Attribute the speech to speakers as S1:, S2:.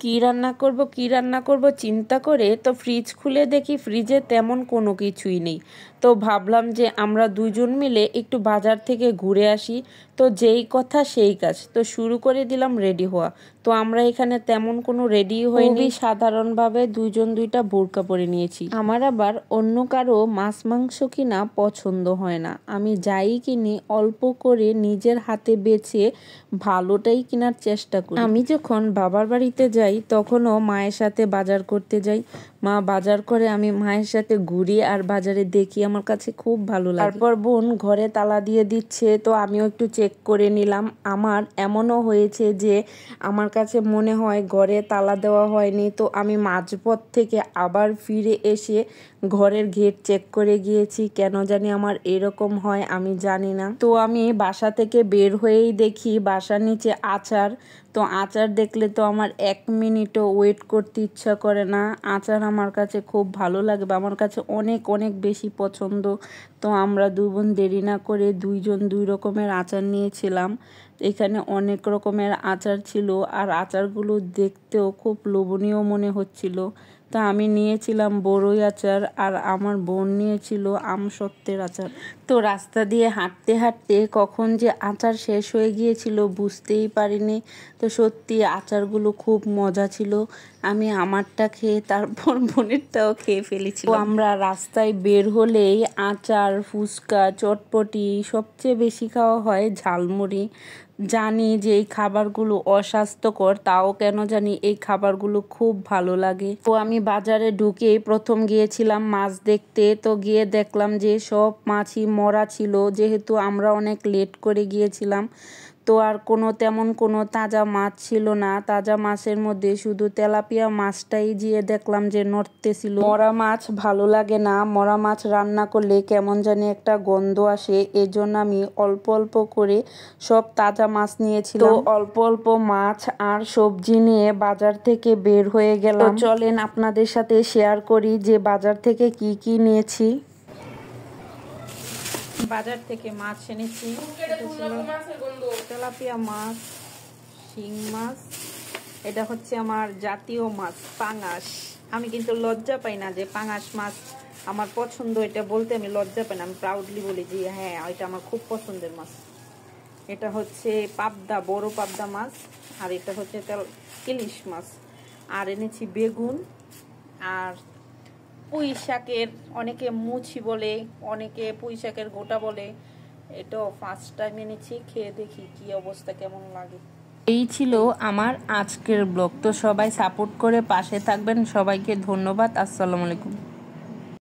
S1: কি রান্না করব চিন্তা করে তো ফ্রিজ খুলে দেখি ফ্রিজে তেমন কোনো কিছুই নেই। তো ভাবলাম যে আমরা দুজন মিলে একটু বাজার থেকে ঘুরে আসি। তো যেই কথা সেই কাজ, তো শুরু করে দিলাম রেডি হওয়া। তো আমরা এখানে তেমন কোনো রেডি হইনি, সাধারণভাবে দুইজন দুইটা বোরকা পরে নিয়েছি। আমার আবার অন্য কারো মাছ মাংস কিনা পছন্দ হয় না, আমি যাই কিনি অল্প করে নিজের হাতে বেছে ভালোটাই কেনার চেষ্টা করি। আমি যখন বাবার বাড়িতে যাই তখনও মায়ের সাথে বাজার করতে যাই, মা বাজার করে, আমি মায়ের সাথে ঘুরি আর বাজারে দেখি, আমার কাছে খুব ভালো লাগে। তারপর বোন ঘরে তালা দিয়ে দিচ্ছে, তো আমিও একটু চেক করে নিলাম। আমার এমনও হয়েছে যে আমার কাছে মনে হয় ঘরে তালা দেওয়া হয়নি, তো আমি মাঝপথ থেকে আবার ফিরে এসে ঘরের গেট চেক করে গিয়েছি। কেন জানি আমার এরকম হয়, আমি জানি না। তো আমি বাসা থেকে বের হয়েই দেখি বাসার নিচে আচার। তো আচার দেখলে তো আমার 1 মিনিটও ওয়েট করতে ইচ্ছা করে না। আচার আমার কাছে খুব ভালো লাগে বা আমার কাছে অনেক অনেক বেশি পছন্দ। তো আমরা দুই বোন দেরি না করে দুইজন দুই রকমের আচার নিয়েছিলাম। এখানে অনেক রকমের আচার ছিল আর আচারগুলো দেখতেও খুব লোভনীয় মনে হচ্ছিল। তা আমি নিয়েছিলাম বড়ই আচার আর আমার বোন নিয়েছিল আমসত্ত্বের আচার। তো রাস্তা দিয়ে হাঁটতে হাঁটতে কখন যে আচার শেষ হয়ে গিয়েছিল বুঝতেই পারিনি। তো সত্যি আচারগুলো খুব মজা ছিল। আমি আমারটা খেয়ে তারপর বোনেরটাও খেয়ে ফেলেছি। তো আমরা রাস্তায় বের হলেই আচার, ফুচকা, চটপটি, সবচেয়ে বেশি খাওয়া হয় ঝালমুড়ি। জানি যে এই খাবারগুলো অস্বাস্থ্যকর, তাও কেন জানি এই খাবারগুলো খুব ভালো লাগে। তো আমি বাজারে ঢুকে প্রথম গিয়েছিলাম মাছ দেখতে। তো গিয়ে দেখলাম যে সব মাছই মরা ছিল, যেহেতু আমরা অনেক লেট করে গিয়েছিলাম। তো আর তেমন কোনো তাজা মাছ ছিল না। তাজা মাছের মধ্যে শুধু তেলাপিয়া মাছটাই গিয়ে দেখলাম যে নড়তেছিল। মরা মাছ ভালো লাগে না, মরা মাছ রান্না করলে কেমন জানি একটা গন্ধ আসে, এজন্য আমি অল্প অল্প করে সব তাজা মাছ নিয়েছিলাম। তো অল্প অল্প মাছ আর সবজি নিয়ে বাজার থেকে বের হয়ে গেলাম। তো চলেন আপনাদের সাথে শেয়ার করি যে বাজার থেকে কি কি নিয়েছি। বাজার থেকে মাছ এনেছি, তেলাপিয়া মাছ, শিং মাছ, এটা হচ্ছে আমার জাতীয় মাছ পাঙাশ। আমি কিন্তু লজ্জা পাই না যে পাঙাশ মাছ আমার পছন্দ, এটা বলতে আমি লজ্জা পাই না, আমি প্রাউডলি বলি যে হ্যাঁ এটা আমার খুব পছন্দের মাছ। এটা হচ্ছে পাবদা, বড় পাবদা মাছ, আর এটা হচ্ছে ইলিশ মাছ। আর এনেছি বেগুন আর পুঁই শাকের, অনেকে মুছি বলে, অনেকে পুঁই শাকের গোটা বলে। এটাও ফার্স্ট টাইম এনেছি, খেয়ে দেখি কি অবস্থা, কেমন লাগে। এই ছিল আমার আজকের ব্লগ। তো সবাই সাপোর্ট করে পাশে থাকবেন, সবাইকে ধন্যবাদ। আসসালামু আলাইকুম।